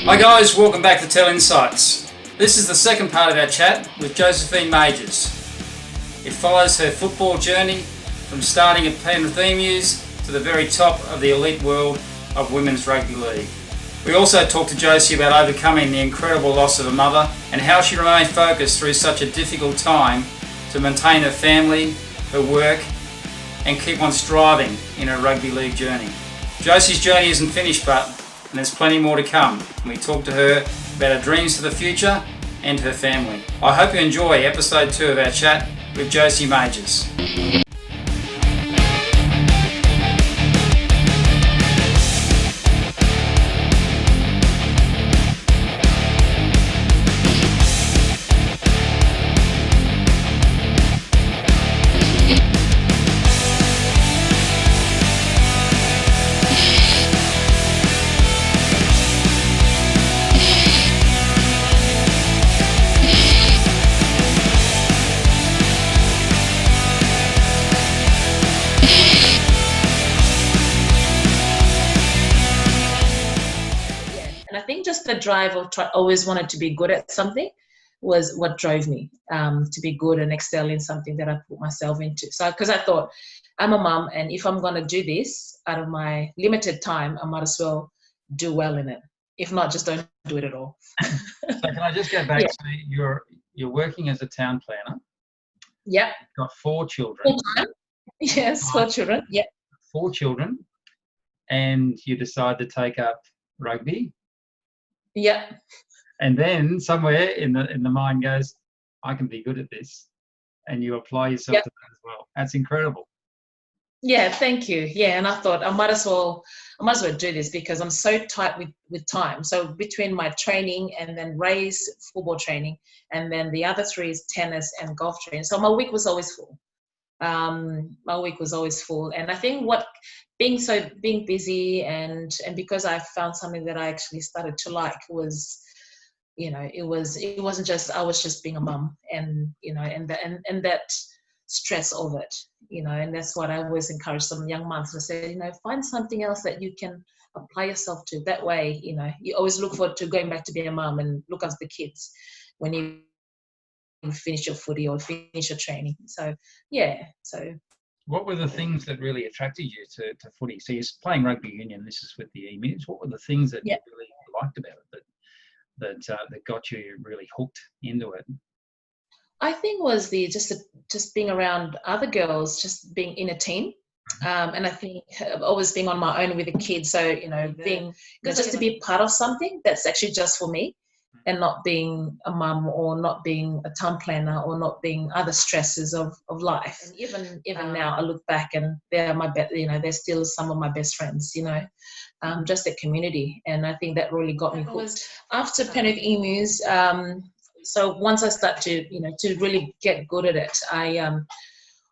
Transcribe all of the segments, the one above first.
Hi guys, welcome back to Tell Insights. This is the second part of our chat with Josephine Maejiires. It follows her football journey from starting at Penrith Emus to the very top of the elite world of Women's Rugby League. We also talked to Josie about overcoming the incredible loss of a mother and how she remained focused through such a difficult time to maintain her family, her work, and keep on striving in her rugby league journey. Josie's journey isn't finished, and there's plenty more to come. And we talk to her about her dreams for the future and her family. I hope you enjoy episode 2 of our chat with Josie Maejiires. Just the drive of always wanted to be good at something was what drove me to be good and excel in something that I put myself into. So because I thought I'm a mum, and if I'm going to do this out of my limited time, I might as well do well in it. If not, just don't do it at all. So can I just go back to you're working as a town planner? Yep. Got 4 children. Full time. Yes, 4 children. Yep. 4 children, and you decide to take up rugby. Yeah. And then somewhere in the mind goes, I can be good at this, and you apply yourself to that as well. That's incredible. Yeah, thank you. Yeah, and I thought I might as well do this because I'm so tight with time. So between my training and then Ray's football training, and then the other 3 is tennis and golf training. So my week was always full. And I think being busy and because I found something that I actually started to like was, it wasn't just I was just being a mum, and that stress of it, and that's what I always encourage some young mums to say, find something else that you can apply yourself to. That way, you always look forward to going back to being a mum and look after the kids when you finish your footy or finish your training. So what were the things that really attracted you to footy? So you're playing rugby union, this is with the Emus. What were the things that you really liked about it that got you really hooked into it? I think was just being around other girls, just being in a team. And I think always being on my own with the kids. So, being just to be part of something that's actually just for me, and not being a mum or not being a town planner or not being other stresses of life. And even now I look back and they're they're still some of my best friends, just the community. And I think that really got me hooked. After Penrith Emus, so once I start to really get good at it,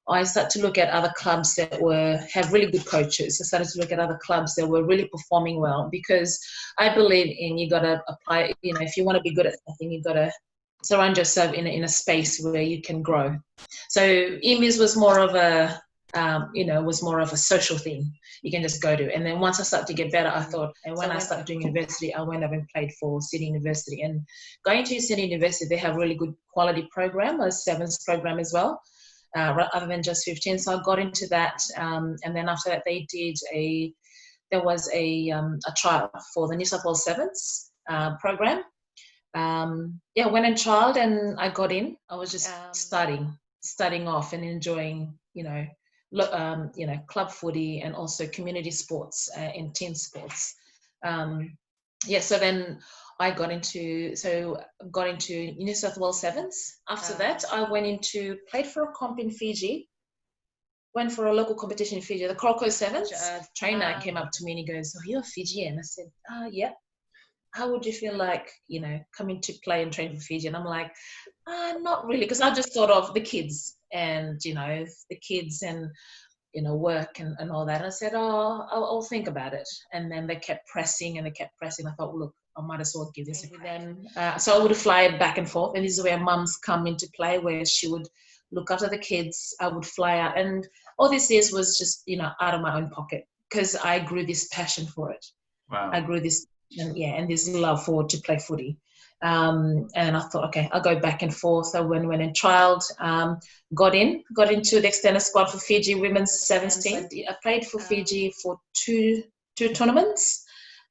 I started to look at other clubs that have really good coaches. I started to look at other clubs that were really performing well, because I believe you got to apply, if you want to be good at something, you got to surround yourself in a space where you can grow. So Emus was more of a, social thing you can just go to. And then once I started to get better, I thought, and when I started doing university, I went up and played for Sydney University. And going to Sydney University, they have a really good quality program, a sevens program as well. Other than just 15, so I got into that, and then after that there was a trial for the New South Wales Sevens program. Went and trialed and I got in. I was just starting off and enjoying, club footy and also community sports and team sports. So then I got into New South Wales Sevens. After that, I played for a comp in Fiji, went for a local competition in Fiji, the Croco Sevens. Trainer came up to me and he goes, "Oh, you're Fijian?" I said, "Yeah. How would you feel like, coming to play and train for Fiji?" And I'm like, not really, because I just thought of the kids and, work and all that. And I said, I'll think about it. And then they kept pressing and they kept pressing. I thought, look, I might as well give this a crack. So I would fly back and forth. And this is where mums come into play, where she would look after the kids. I would fly out. And all this was just, out of my own pocket, because I grew this passion for it. Wow. I grew this and this love for to play footy. And I thought, okay, I'll go back and forth. I went and trialed, got into the extended squad for Fiji women's 17. I played for Fiji for two tournaments.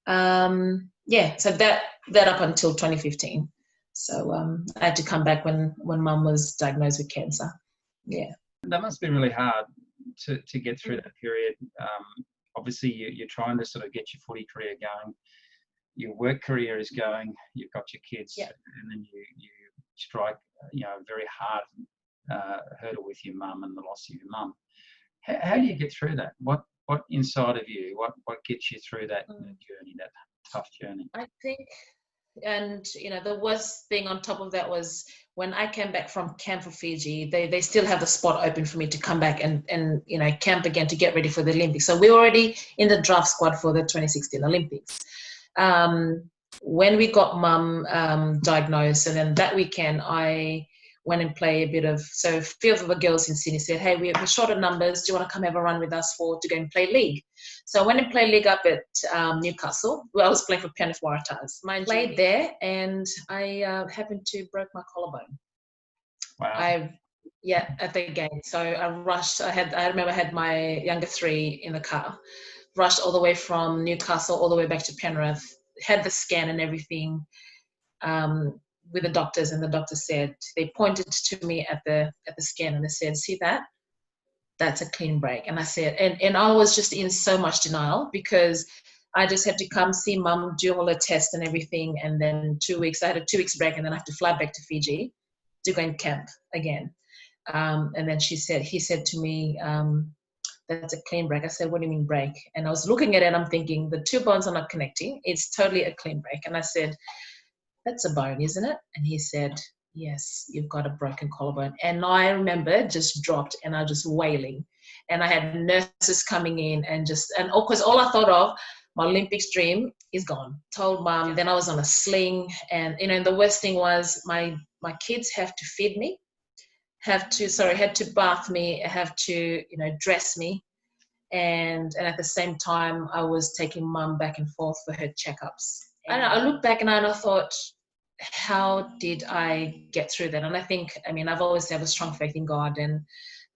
So that up until 2015. So I had to come back when Mum was diagnosed with cancer. Yeah. That must be really hard to get through that period. Obviously, you're trying to sort of get your footy career going. Your work career is going. You've got your kids, and then you strike, a very hard hurdle with your mum and the loss of your mum. How do you get through that? What inside of you? What gets you through that journey, that tough journey? I think, and the worst thing on top of that was when I came back from camp for Fiji, they still have the spot open for me to come back and camp again to get ready for the Olympics. So we were already in the draft squad for the 2016 Olympics. When we got Mum diagnosed, and then that weekend I went and played a bit of, so a few of the girls in Sydney said, hey, we're short of numbers, do you want to come have a run with us to go and play league? So I went and played league up at Newcastle. Well, I was playing for Penrith Waratahs. I played there, and I happened to broke my collarbone. Wow. At the game. So I rushed. I remember I had my younger three in the car, rushed all the way from Newcastle all the way back to Penrith, had the scan and everything with the doctors, and the doctor said, they pointed to me at the scan and they said, see that? That's a clean break. And I said, and I was just in so much denial because I just had to come see Mum, do all the tests and everything, and then 2 weeks, I had a 2 weeks break, and then I have to fly back to Fiji to go and camp again. And then he said to me, that's a clean break. I said, what do you mean break? And I was looking at it and I'm thinking, the two bones are not connecting. It's totally a clean break. And I said, that's a bone, isn't it? And he said, yes, you've got a broken collarbone. And I remember just dropped and I was just wailing. And I had nurses coming in and because all I thought of, my Olympics dream is gone. Told Mum, then I was on a sling. And, the worst thing was my kids have to feed me, had to bath me, have to, dress me. And at the same time, I was taking Mum back and forth for her checkups. And I look back and I thought, how did I get through that? And I think, I've always had a strong faith in God and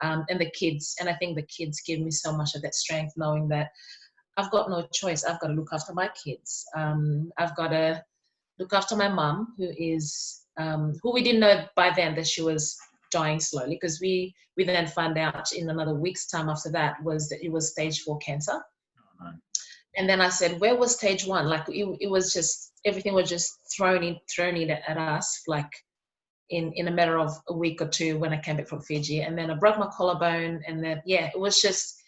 the kids. And I think the kids give me so much of that strength, knowing that I've got no choice. I've got to look after my kids. I've got to look after my mum, who we didn't know by then that she was dying slowly, because we then found out in another week's time after that that it was stage 4 cancer. Oh, no. And then I said, where was stage 1? Like it was just, everything was just thrown in at us, like in a matter of a week or two when I came back from Fiji. And then I broke my collarbone, and then it was just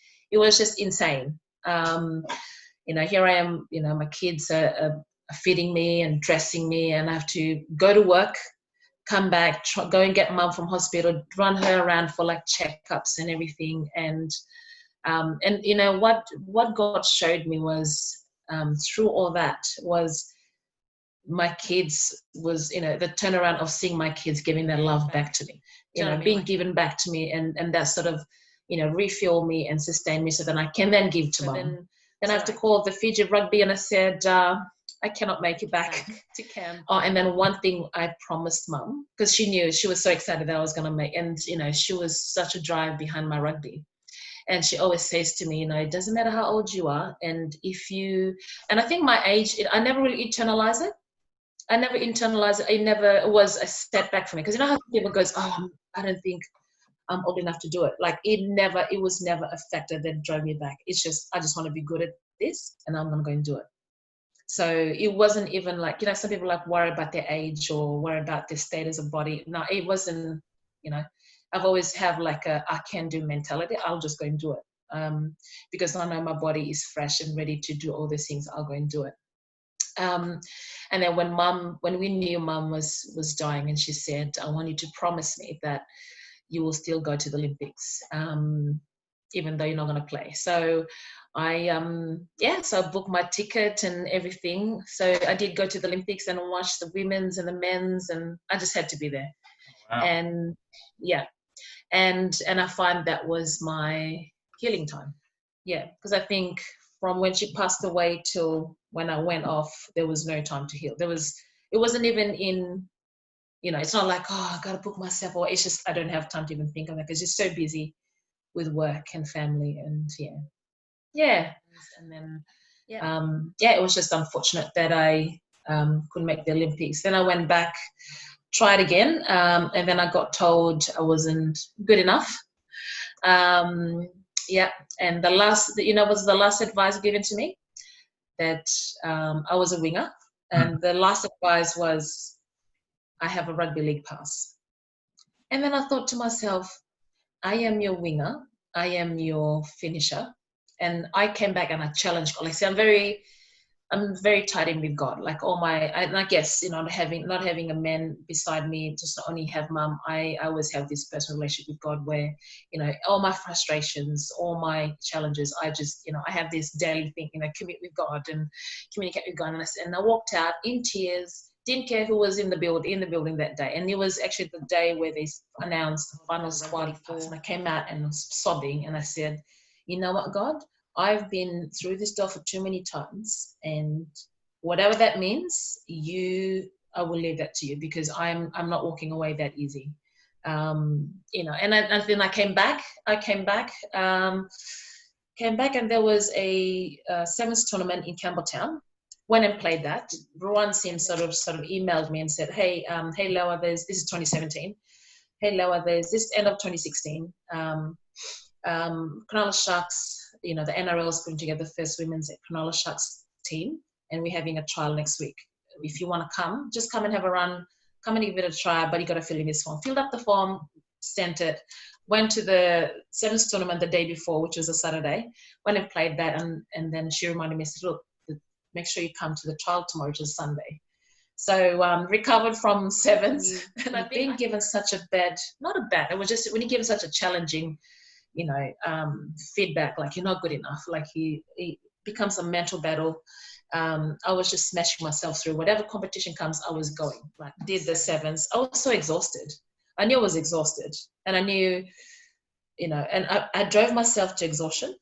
insane. Here I am, my kids are feeding me and dressing me, and I have to go to work, come back, go and get Mum from hospital, run her around for like checkups and everything. And what God showed me was through all that was my kids was, the turnaround of seeing my kids giving their love back to me, being given back to me, and that sort of, refuel me and sustain me so that I can then give to Mum. Then I have to call the Fiji rugby, and I said, I cannot make it back to camp. Oh, and then one thing I promised Mum, because she knew, she was so excited that I was going to make, and, she was such a drive behind my rugby. And she always says to me, it doesn't matter how old you are. And and I think my age, I never really internalize it. It never was a setback for me. Because how people goes, oh, I don't think I'm old enough to do it. Like it was never a factor that drove me back. It's just, I just want to be good at this and I'm going to go and do it. So it wasn't even like, some people like worry about their age or worry about their status of body. No, it wasn't, I've always have like I can do mentality. I'll just go and do it. Because I know my body is fresh and ready to do all these things, I'll go and do it. And then when we knew Mum was dying, and she said, I want you to promise me that you will still go to the Olympics, even though you're not going to play. So so I booked my ticket and everything. So I did go to the Olympics and watch the women's and the men's, and I just had to be there. Wow. And and I find that was my healing time. Yeah, because I think from when she passed away till when I went off, there was no time to heal. It wasn't even in, it's not like, oh, I got to book myself, or it's just, I don't have time to even think of it because just so busy with work and family and yeah. And then, it was just unfortunate that I couldn't make the Olympics. Then I went back, tried again, and then I got told I wasn't good enough. And was the last advice given to me that I was a winger. And the last advice was, I have a rugby league pass. And then I thought to myself, I am your winger, I am your finisher. And I came back and I challenged God. Like, see, I'm very tied in with God. Like I guess, not having a man beside me, just only have mum. I always have this personal relationship with God where, all my frustrations, all my challenges, I just, I have this daily thing, commit with God and communicate with God. And I walked out in tears, didn't care who was in the building that day. And it was actually the day where they announced the final squad. And I came out and was sobbing and I said, you know what, God? I've been through this door for too many times, and whatever that means, I will leave that to you, because I'm not walking away that easy. And then I came back, and there was a sevens tournament in Campbelltown. Went and played that. Ruan Sim sort of emailed me and said, hey Loa, this is 2017. Hey Loa, there's this end of 2016. Cronulla Sharks, the NRL is putting together the first women's Cronulla Sharks team, and we're having a trial next week. If you want to come, just come and have a run, come and give it a try, but you got to fill in this form. Filled up the form, sent it, went to the sevens tournament the day before, which was a Saturday, went and played that, and then she reminded me, said, look, make sure you come to the trial tomorrow, which is Sunday. So recovered from sevens, and I've been given such a bad, it was just when you're given such a challenging, feedback, like you're not good enough, like it becomes a mental battle. I was just smashing myself through whatever competition comes. I was going, like did the sevens. I was so exhausted. I knew I was exhausted, and I knew, and I drove myself to exhaustion,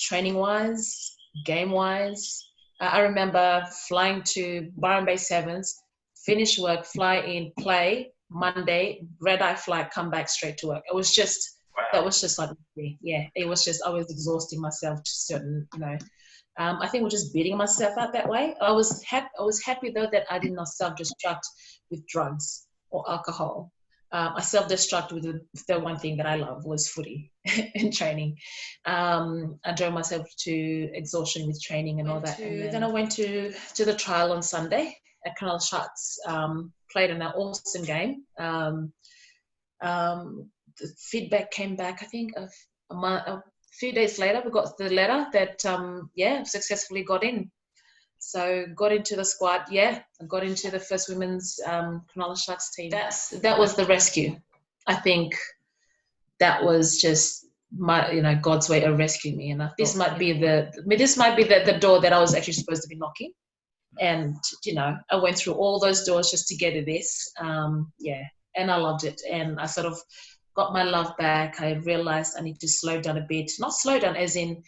training wise, game wise. I remember flying to Byron Bay Sevens, finish work, fly in, play Monday, red eye flight, come back straight to work. It was just, that was just like me. Yeah, it was just, I was exhausting myself to certain, I think we're just beating myself out that way. I was happy though that I did not self-destruct with drugs or alcohol. I self-destruct with the one thing that I love was footy and training. I drove myself to exhaustion with training and all that. And then I went to the trial on Sunday at Cronulla Sharks, played an awesome game. The feedback came back, I think, a few days later, we got the letter that, successfully got in. So got into the squad, I got into the first women's Cronulla Sharks team. That was the rescue. I think that was just my, God's way of rescuing me. And this might be the door that I was actually supposed to be knocking. And, I went through all those doors just to get to this. And I loved it. And I sort of got my love back. I realized I need to slow down a bit, not slow down as in,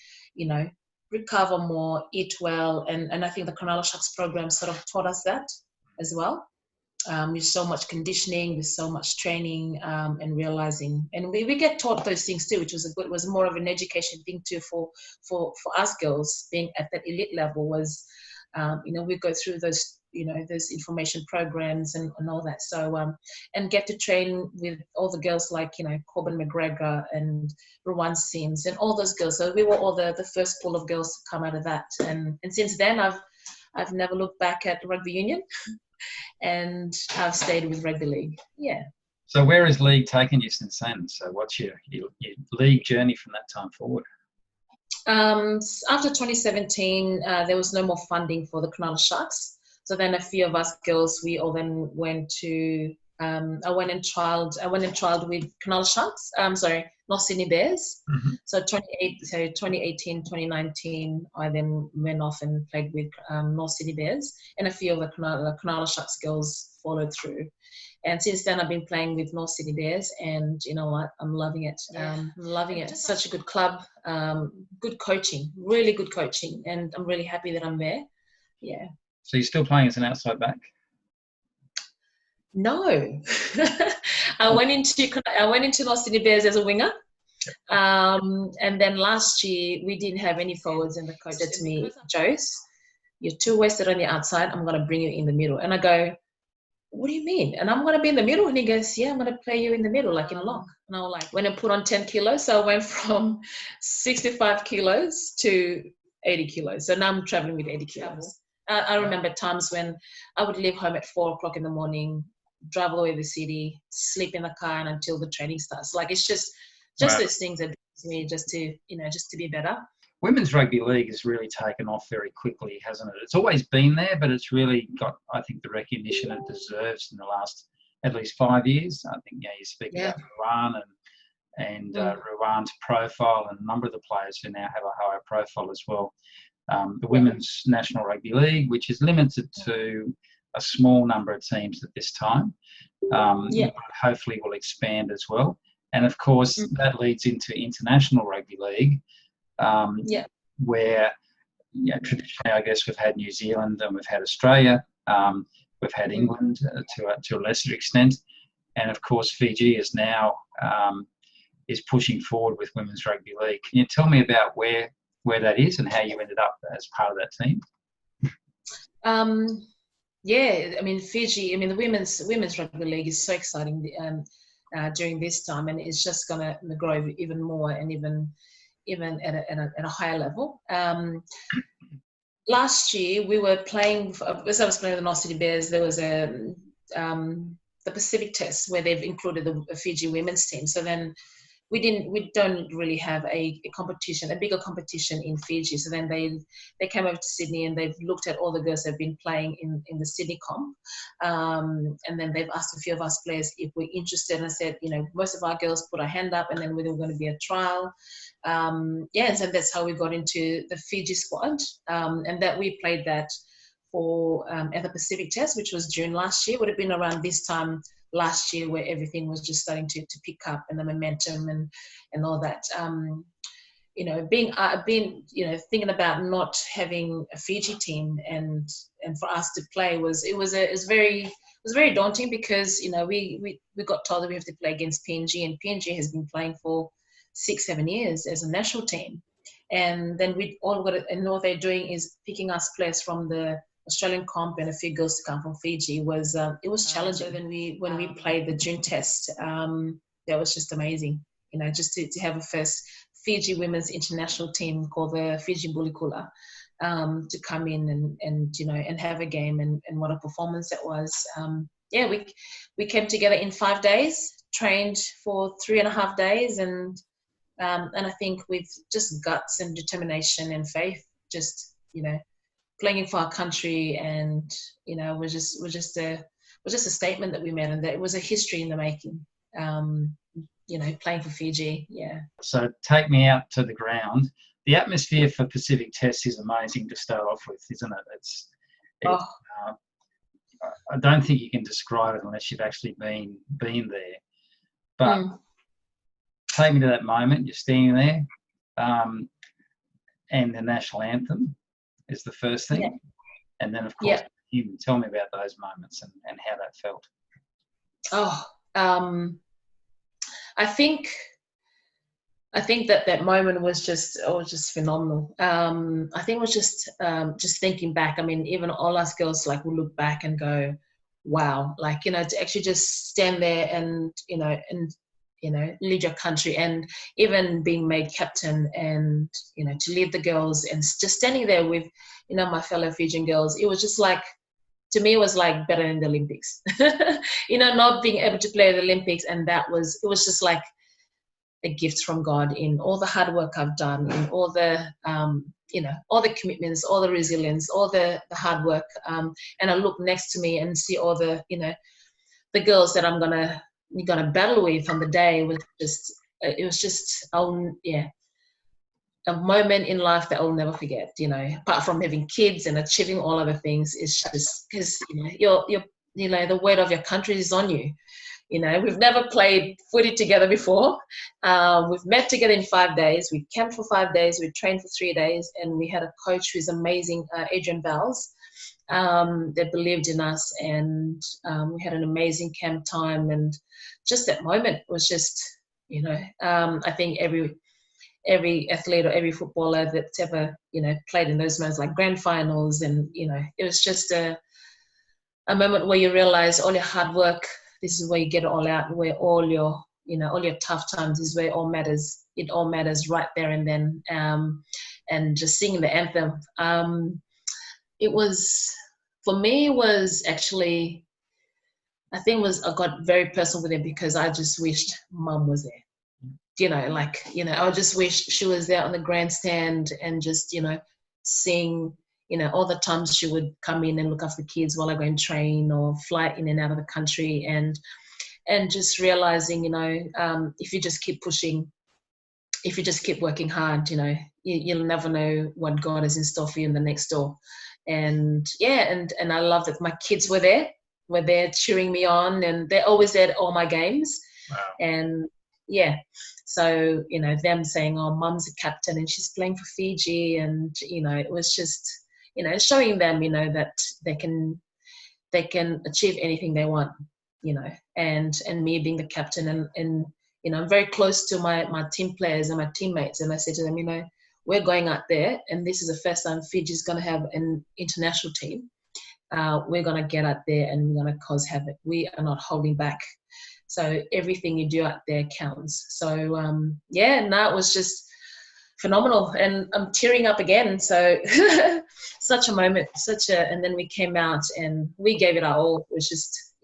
recover more, eat well. And I think the Cronulla Sharks program sort of taught us that as well. With so much conditioning, with so much training, and realizing, and we get taught those things too, which was it was more of an education thing too for us girls being at that elite level was, we go through those, those information programs and all that. So, and get to train with all the girls like, Corbin McGregor and Ruan Sims and all those girls. So we were all the first pool of girls to come out of that. And since then I've never looked back at rugby union and I've stayed with rugby league. Yeah. So where has league taken you since then? So what's your league journey from that time forward? After 2017, there was no more funding for the Cronulla Sharks. So then a few of us girls, we all then went to, I went and trialed with Cronulla Sharks, North Sydney Bears. Mm-hmm. So 2018, 2019, I then went off and played with North Sydney Bears, and a few of the Cronulla Sharks girls followed through. And since then, I've been playing with North Sydney Bears, and you know what? I'm loving it. I'm loving it. Such a good club, good coaching, really good coaching, and I'm really happy that I'm there. Yeah. So you're still playing as an outside back? No. I went into Lost City Bears as a winger. And then last year we didn't have any forwards, and the coach said to me, Jose, you're too wasted on the outside. I'm going to bring you in the middle. And I go, what do you mean? And I'm going to be in the middle? And he goes, yeah, I'm going to play you in the middle, like in a lock. And I was like, when I put on 10 kilos, so I went from 65 kilos to 80 kilos. So now I'm traveling with 80 kilos. I remember times when I would leave home at 4 o'clock in the morning, drive all the way to the city, sleep in the car, and until the training starts. Like, it's just those things that do me just to be better. Women's rugby league has really taken off very quickly, hasn't it? It's always been there, but it's really got, I think, the recognition it deserves in the last at least 5 years. I think, you speak about Ruan and Ruan's profile, and a number of the players who now have a higher profile as well. The Women's National Rugby League, which is limited to a small number of teams at this time, hopefully will expand as well. And of course, that leads into International Rugby League, where traditionally, I guess, we've had New Zealand and we've had Australia, we've had England to a lesser extent, and of course Fiji is now is pushing forward with Women's Rugby League. Can you tell me about where that is and how you ended up as part of that team? I mean, Fiji, the women's rugby league is so exciting during this time, and it's just going to grow even more and even at a higher level. Last year we were playing, as I was playing with the North City Bears, there was the Pacific Test where they've included the Fiji women's team. So then we don't really have a bigger competition in Fiji. So then they came over to Sydney and they've looked at all the girls that have been playing in the Sydney comp. And then they've asked a few of us players if we're interested. And I said, most of our girls put our hand up, and then there was going to be a trial. And so that's how we got into the Fiji squad. And that we played that for at the Pacific Test, which was June last year. Would have been around this time last year where everything was just starting to pick up, and the momentum and all that. Being thinking about not having a Fiji team and for us to play was very daunting, because we got told that we have to play against PNG, and PNG has been playing for 6-7 years as a national team, and then and all they're doing is picking us players from the Australian comp and a few girls to come from Fiji. It was challenging. When we played the June Test, that was just amazing. Just to have a first Fiji women's international team called the Fiji Bulikula to come in and have a game, and what a performance that was. We came together in 5 days, trained for 3.5 days, and I think with just guts and determination and faith, just playing for our country, and was just a statement that we made, and that it was a history in the making. Playing for Fiji, So take me out to the ground. The atmosphere for Pacific Test is amazing to start off with, isn't it? I don't think you can describe it unless you've actually been there. But take me to that moment. You're standing there, and the national anthem is the first thing, and then of course you tell me about those moments and how that felt. I think that moment was just phenomenal. I think it was just thinking back. Even all us girls will look back and go, wow, to actually just stand there and lead your country, and even being made captain, and to lead the girls, and just standing there with my fellow Fijian girls. It was just to me, it was better than the Olympics. Not being able to play at the Olympics, and it was just a gift from God in all the hard work I've done, in all the all the commitments, all the resilience, all the hard work, and I look next to me and see all the the girls that I'm gonna battle with on the day. It was just a moment in life that I'll never forget. Apart from having kids and achieving all other things, it's just because you're the weight of your country is on you. We've never played footy together before. We've met together in 5 days. We camped for 5 days. We trained for 3 days, and we had a coach who's amazing, Adrian Bowles, that believed in us, and we had an amazing camp time. And just that moment was just, I think every athlete or every footballer that's ever, played in those moments like grand finals, and it was just a moment where you realize all your hard work, this is where you get it all out, where all your tough times is where it all matters right there and then. And just singing the anthem, it was, for me, was actually, I got very personal with it, because I just wished Mum was there. I just wish she was there on the grandstand and just, seeing, all the times she would come in and look after the kids while I go and train or fly in and out of the country, and just realizing, if you just keep pushing, if you just keep working hard, you'll never know what God has in store for you in the next door. And and I love that my kids were there cheering me on, and they're always there at all my games. Wow. And so them saying, oh, Mum's a captain and she's playing for Fiji, and it was just showing them that they can achieve anything they want, and me being the captain, and I'm very close to my team players and my teammates, and I said to them, we're going out there, and this is the first time Fiji's going to have an international team. We're going to get out there and we're going to cause havoc. We are not holding back. So everything you do out there counts. So it was just phenomenal, and I'm tearing up again. So such a moment, and then we came out and we gave it our all. It was just,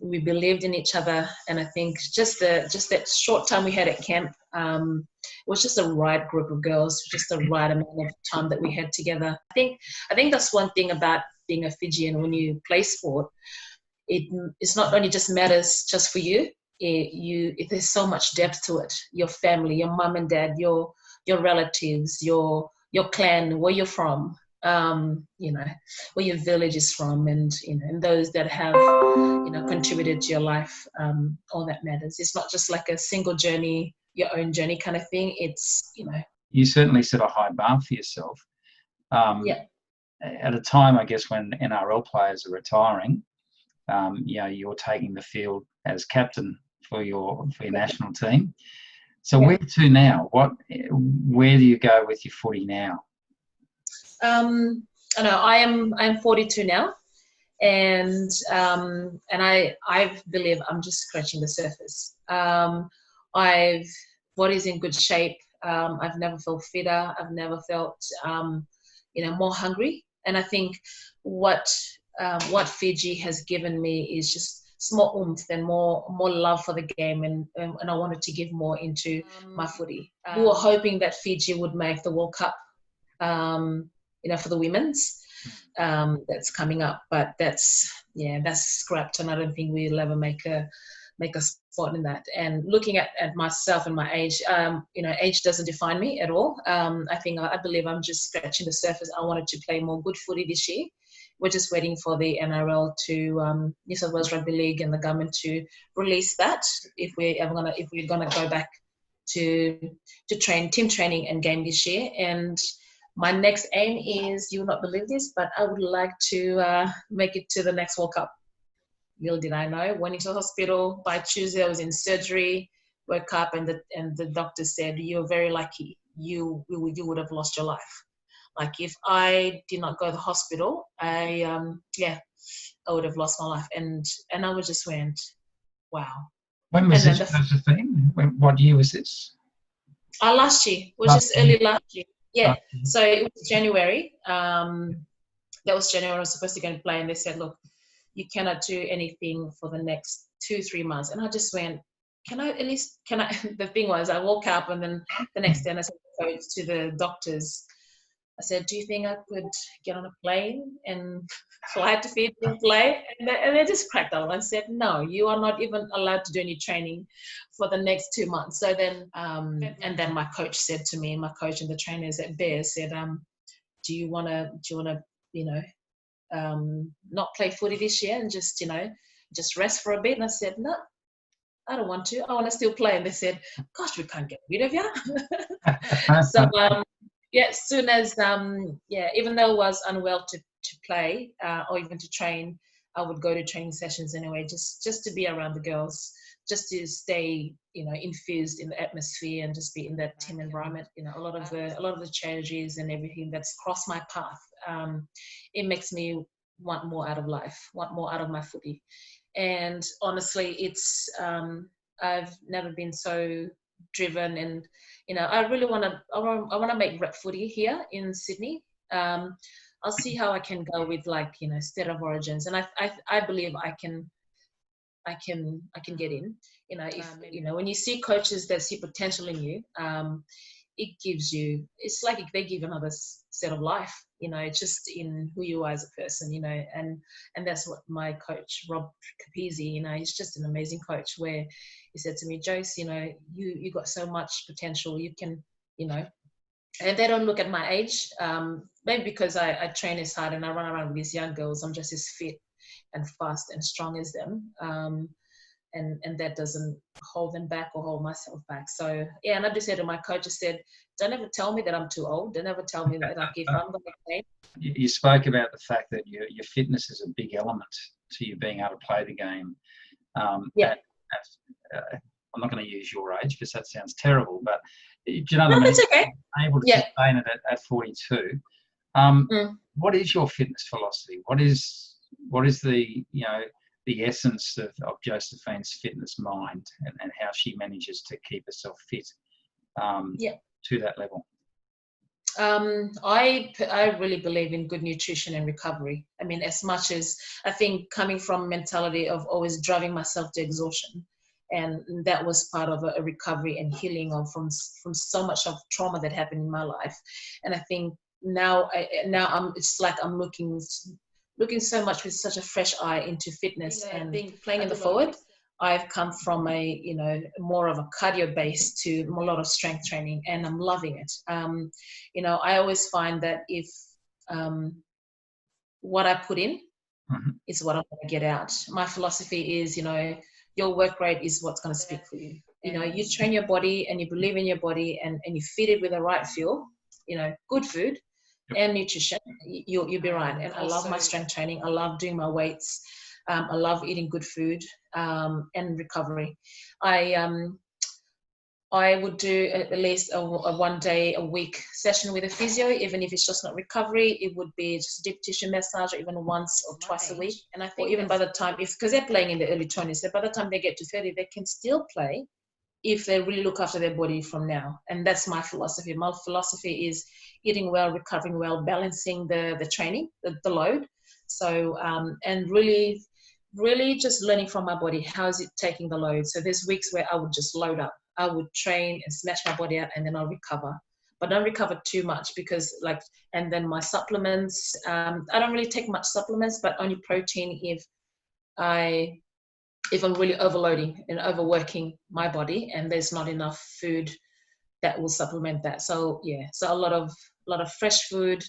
we believed in each other, and I think just that short time we had at camp, it was just the right group of girls, just the right amount of time that we had together. I think that's one thing about being a Fijian when you play sport. It's not only just matters just for you. There's so much depth to it. Your family, your mum and dad, your relatives, your clan, where you're from, where your village is from, and and those that have contributed to your life. All that matters. It's not just like a single journey, your own journey kind of thing. It's You certainly set a high bar for yourself. At a time, I guess, when NRL players are retiring, you're taking the field as captain for your national team. So where to now? Where do you go with your footy now? I know I'm 42 now, and I believe I'm just scratching the surface. Body's in good shape. I've never felt fitter. I've never felt more hungry. And I think what Fiji has given me is just more oomph and more love for the game, and I wanted to give more into my footy. We were hoping that Fiji would make the World Cup, for the women's, that's coming up, but that's scrapped, and I don't think we'll ever make a spot in that. And looking at myself and my age, age doesn't define me at all. I believe I'm just scratching the surface. I wanted to play more good footy this year. We're just waiting for the NRL to New South Wales Rugby League and the government to release that if we're gonna go back to team training and game this year. And my next aim is, you will not believe this, but I would like to make it to the next World Cup. Little did I know, went into the hospital. By Tuesday, I was in surgery, woke up, and the doctor said, "You're very lucky. You would have lost your life." Like, if I did not go to the hospital, I would have lost my life. And I was just went, wow. When was this, Josephine? What year was this? Last year. It was just early last year. Yeah. So it was January. That was January. I was supposed to go and play, and they said, "Look, you cannot do anything for the next 2-3 months." And I just went, can I? The thing was, I woke up, and then the next day I said to the doctors, I said, "Do you think I could get on a plane and fly to Fiji and play?" And they just cracked up and said, "No, you are not even allowed to do any training for the next 2 months." So then, and then my coach said to me, my coach and the trainers at Bears said, "Do you wanna, not play footy this year and just, just rest for a bit. And I said, no, I don't want to. I want to still play. And they said, gosh, we can't get rid of you. So, as soon as, even though I was unwell to play or even to train, I would go to training sessions anyway, just to be around the girls, just to stay, infused in the atmosphere and just be in that team environment. A lot of the challenges and everything that's crossed my path, it makes me want more out of life, want more out of my footy. And honestly, it's I've never been so driven, and I really want to make rep footy here in Sydney. I'll see how I can go with state of origins, and I believe I can get in. If when you see coaches that see potential in you, it's like they give another set of life, just in who you are as a person, and that's what my coach, Rob Capizzi, he's just an amazing coach, where he said to me, Jose, you got so much potential, you can, and they don't look at my age, maybe because I train as hard and I run around with these young girls, I'm just as fit and fast and strong as them. And that doesn't hold them back or hold myself back. So, and I just said to my coach, I said, don't ever tell me that I'm too old. Don't ever tell me that, if I'm going to play. You spoke about the fact that your fitness is a big element to you being able to play the game. I'm not going to use your age because that sounds terrible, but do you know what I mean? That's okay. Able to sustain it at 42. What is your fitness philosophy? What is the the essence of Josephine's fitness mind, and how she manages to keep herself fit to that level? I really believe in good nutrition and recovery. I mean, as much as I think coming from a mentality of always driving myself to exhaustion, and that was part of a recovery and healing from so much of trauma that happened in my life. And I think now it's like I'm looking so much with such a fresh eye into fitness. And I think playing in the forward, I've come from a more of a cardio base to a lot of strength training, and I'm loving it. I always find that if what I put in is what I'm going to get out. My philosophy is, your work rate is what's going to speak for you. You train your body and you believe in your body, and you feed it with the right fuel, good food and nutrition, you'll be right. And I love my strength training. I love doing my weights. I love eating good food and recovery. I would do at least a 1 day a week session with a physio, even if it's just not recovery. It would be just deep tissue massage, or even once or twice a week. And I think even by the time, because they're playing in the early 20s, so by the time they get to 30, they can still play if they really look after their body from now. And that's my philosophy. My philosophy is eating well, recovering well, balancing the training, the load. So, and really just learning from my body, how is it taking the load? So there's weeks where I would just load up. I would train and smash my body out, and then I'll recover. But don't recover too much, because and then my supplements, I don't really take much supplements, but only protein if I'm really overloading and overworking my body and there's not enough food that will supplement that. So so a lot of fresh food,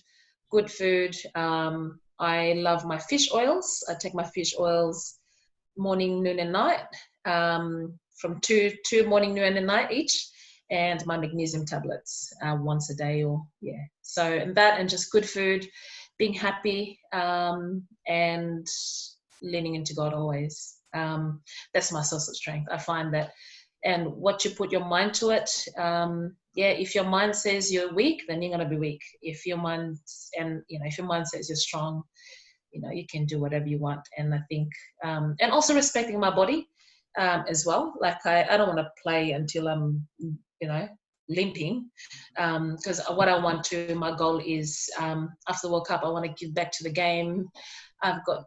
good food. I love my fish oils. I take my fish oils morning, noon, and night, from two morning, noon, and night each, and my magnesium tablets once a day, So, and that, and just good food, being happy, and leaning into God always. That's my source of strength. I find that, and what you put your mind to it, if your mind says you're weak, then you're going to be weak. If your mind says you're strong, you can do whatever you want. And I think, and also respecting my body as well. Like I don't want to play until I'm, limping, because what I want to, my goal is, after the World Cup, I want to give back to the game. I've got,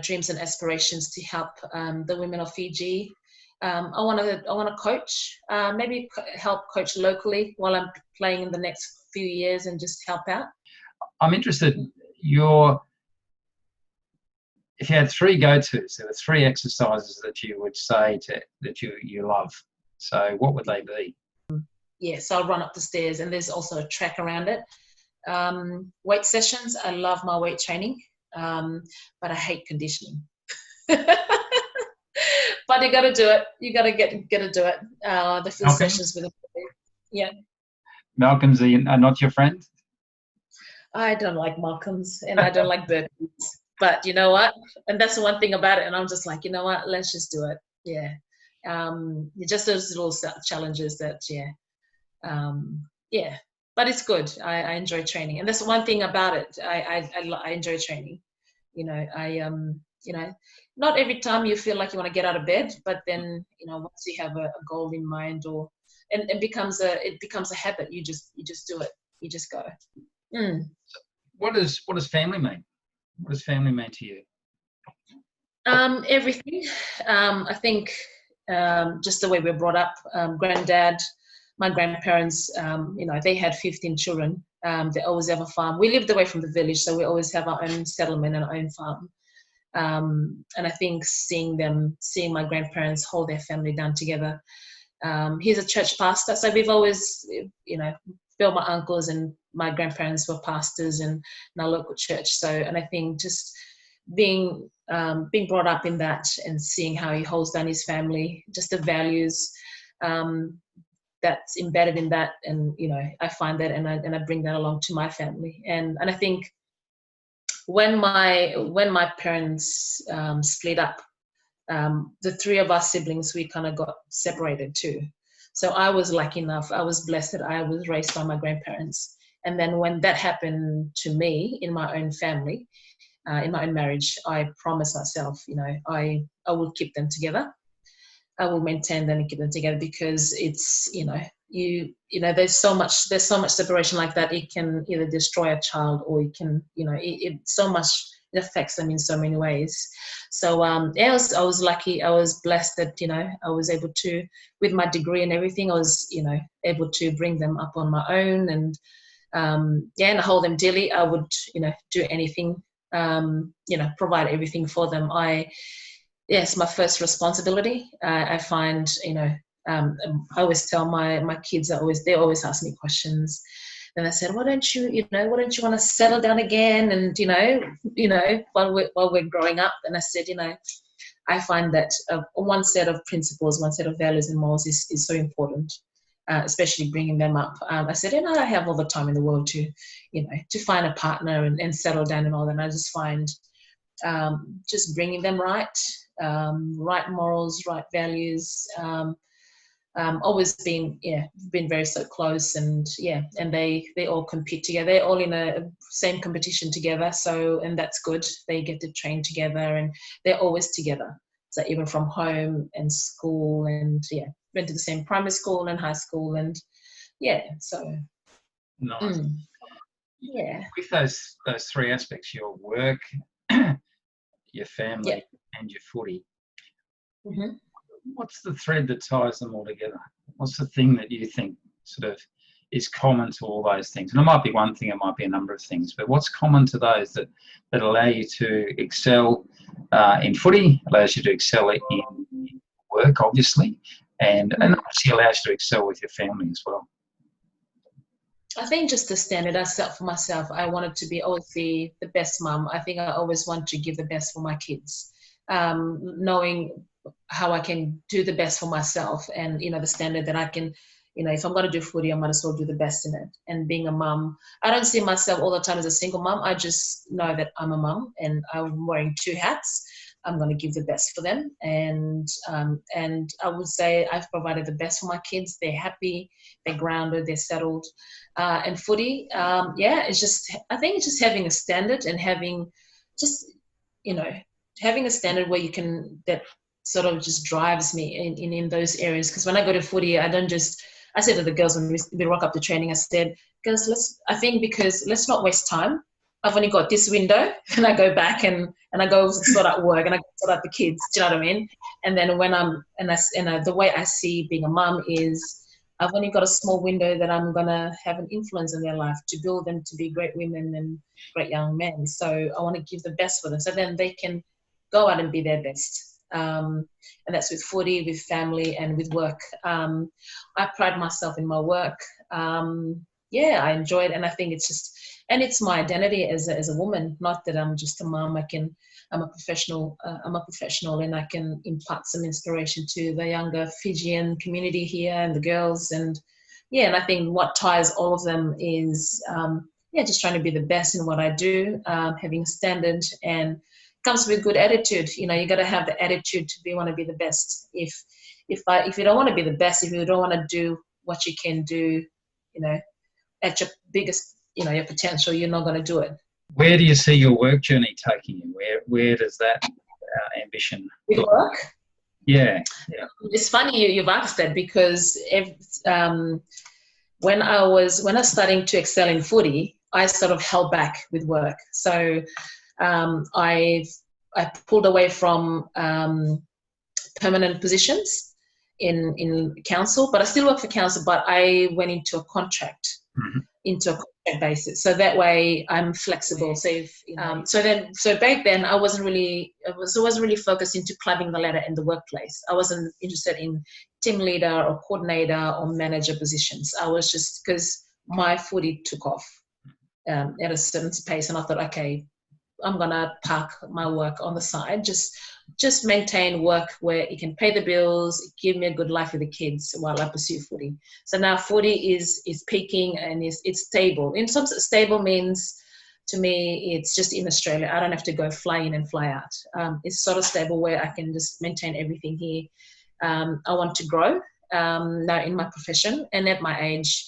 dreams and aspirations to help the women of Fiji. I want to coach, maybe help coach locally while I'm playing in the next few years, and just help out. I'm interested, if you had three go-tos, there were three exercises that you would say that you love. So what would they be? So I'll run up the stairs, and there's also a track around it. Weight sessions, I love my weight training, but I hate conditioning. but you got to do it. You got to get to do it. The field Malcolm? sessions with the yeah. Malcolm's are not your friend? I don't like Malcolms and I don't like burpees. But you know what? And that's the one thing about it. And I'm just like, you know what? Let's just do it. Yeah. Just those little challenges that, yeah. But it's good. I enjoy training, and that's one thing about it. I enjoy training. Not every time you feel like you want to get out of bed, but then once you have a goal in mind, and it becomes a habit. You just do it. You just go. Mm. What does family mean? What does family mean to you? Everything. I think just the way we're brought up. Granddad, my grandparents, they had 15 children. They always have a farm. We lived away from the village, so we always have our own settlement and our own farm. And I think seeing my grandparents hold their family down together. He's a church pastor, so we've always, both my uncles and my grandparents were pastors in our local church. So, and I think just being brought up in that and seeing how he holds down his family, just the values that's embedded in that, and I find that, and I bring that along to my family, and I think when my parents split up, the three of our siblings, we kind of got separated too. So I was lucky enough, I was blessed that I was raised by my grandparents. And then when that happened to me in my own family, in my own marriage, I promised myself, I will keep them together. I will maintain them and keep them together, because it's, there's so much separation like that. It can either destroy a child, or it can, it affects them in so many ways. So I was lucky. I was blessed that I was able to, with my degree and everything, I was able to bring them up on my own, and and hold them dearly. I would do anything, provide everything for them. It's my first responsibility. I find I always tell my kids, they always ask me questions. And I said, why don't you want to settle down again? And, while we're growing up. And I said, I find that one set of principles, one set of values and morals is so important, especially bringing them up. I said, I have all the time in the world to find a partner and settle down and all that. And I just find just bringing them right morals, right values, always been very so close, and they all compete together. They're all in a same competition together, so, and that's good. They get to train together, and they're always together. So even from home and school, and went to the same primary school and high school, and so nice. Yeah. With those three aspects, your work, your family, and your footy. Mm-hmm. What's the thread that ties them all together? What's the thing that you think sort of is common to all those things? And it might be one thing, it might be a number of things, but what's common to those that allow you to excel in footy, allows you to excel in work, obviously, and obviously allows you to excel with your family as well? I think just the standard I set for myself. I wanted to be always the best mum. I think I always want to give the best for my kids, knowing how I can do the best for myself, and the standard that I can, if I'm going to do footy, I might as well do the best in it. And being a mum, I don't see myself all the time as a single mum. I just know that I'm a mum and I'm wearing two hats. I'm going to give the best for them, and I would say I've provided the best for my kids. They're happy, they're grounded, they're settled. And footy, it's just, I think it's just having a standard, and having just, having a standard where you can, that sort of just drives me in those areas. Because when I go to footy, I said to the girls when we rock up to training, I said, girls, let's not waste time. I've only got this window, and I go back and I go sort out work, and I sort out the kids. Do you know what I mean? And then when the way I see being a mum is, I've only got a small window that I'm gonna have an influence in their life to build them to be great women and great young men. So I want to give the best for them, so then they can go out and be their best. And that's with footy, with family, and with work. I pride myself in my work. I enjoy it, and I think it's just and it's my identity as a woman. Not that I'm just a mom. I'm a professional. And I can impart some inspiration to the younger Fijian community here and the girls. And yeah, and I think what ties all of them is just trying to be the best in what I do, having a standard, and comes with good attitude. You got to have the attitude to want to be the best. If you don't want to be the best, if you don't want to do what you can do, at your biggest, your potential, you're not going to do it. Where do you see your work journey taking you? Where does that ambition with work? Yeah. It's funny you've asked that, because when I was starting to excel in footy, I sort of held back with work. So I pulled away from permanent positions in council, but I still work for council, but I went into a contract. Into a contract basis, so that way I'm flexible. So back then I wasn't really focused into climbing the ladder in the workplace. I wasn't interested in team leader or coordinator or manager positions. I was just, because my footy took off at a certain pace, and I thought, okay, I'm gonna park my work on the side, just maintain work where it can pay the bills, give me a good life with the kids while I pursue footy. So now footy is peaking and it's stable. In some stable means, to me, it's just in Australia. I don't have to go fly in and fly out. It's sort of stable where I can just maintain everything here. I want to grow now in my profession, and at my age,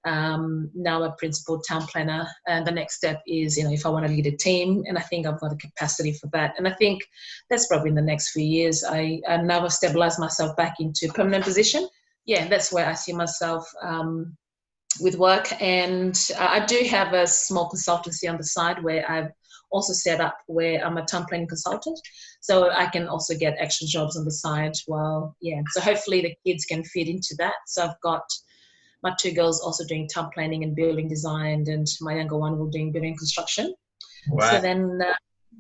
now a principal town planner, and the next step is, if I want to lead a team, and I think I've got the capacity for that, and I think that's probably in the next few years. I now have stabilized myself back into a permanent position. Yeah, that's where I see myself with work, and I do have a small consultancy on the side where I've also set up where I'm a town planning consultant, so I can also get extra jobs on the side. So hopefully the kids can fit into that. So I've got my two girls also doing town planning and building design, and my younger one will doing building construction. Wow. So then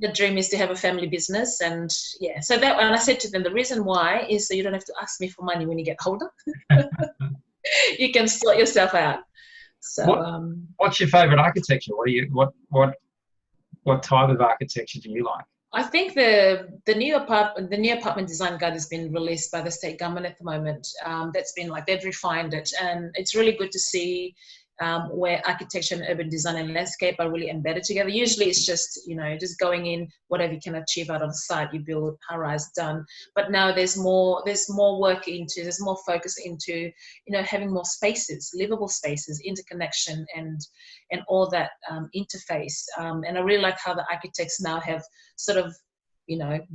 the dream is to have a family business, and so that, and I said to them, the reason why is so you don't have to ask me for money when you get older. You can sort yourself out. So what's your favorite architecture? What type of architecture do you like? I think the new apartment design guide has been released by the state government at the moment. That's been they've refined it, and it's really good to see where architecture and urban design and landscape are really embedded together. Usually it's just just going in, whatever you can achieve out of the site, you build, high rise, done. But now there's more work there's more focus into having more spaces, livable spaces, interconnection, and all that interface. And I really like how the architects now have sort of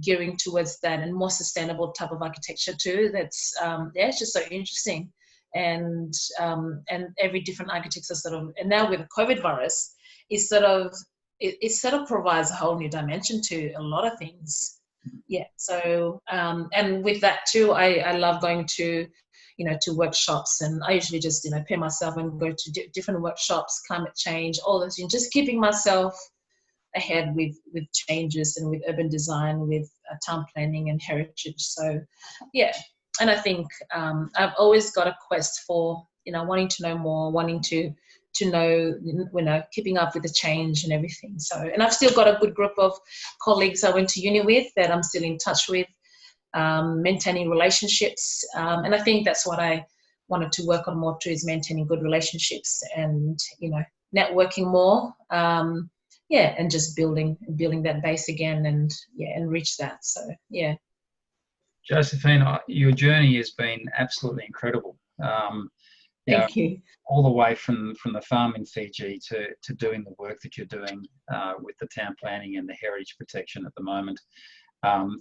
gearing towards that, and more sustainable type of architecture too. That's it's just so interesting. And every different architects are sort of, and now with the COVID virus, it sort of provides a whole new dimension to a lot of things. Yeah. So and with that too, I love going to to workshops, and I usually just pay myself and go to different workshops, climate change, all those things, just keeping myself ahead with changes, and with urban design, with town planning and heritage. So yeah. And I think I've always got a quest for, wanting to know more, wanting to know, keeping up with the change and everything. So, and I've still got a good group of colleagues I went to uni with that I'm still in touch with, maintaining relationships. And I think that's what I wanted to work on more too, is maintaining good relationships and, networking more. And just building that base again, and reach that. So, yeah. Josephine, your journey has been absolutely incredible. Thank you. All the way from the farm in Fiji to doing the work that you're doing with the town planning and the heritage protection at the moment,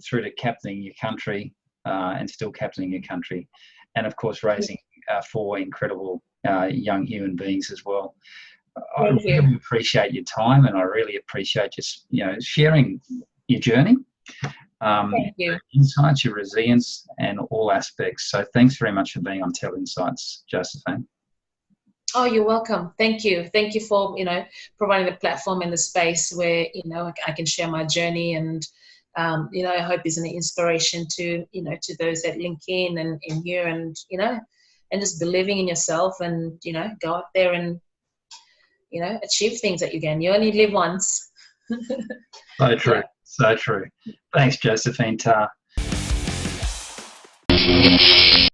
through to captaining your country and still captaining your country, and of course raising 4 incredible young human beings as well. I really appreciate your time, and I really appreciate you sharing your journey. Thank you. Your insights, your resilience, and all aspects. So thanks very much for being on Tell Insights, Josephine. Oh, you're welcome. Thank you. Thank you for, providing the platform and the space where, I can share my journey, and, I hope is an inspiration to, to those that link in and hear, and, and just believing in yourself, and, go out there and achieve things that you can. You only live once. So true. Yeah. So true. Thanks, Josephine.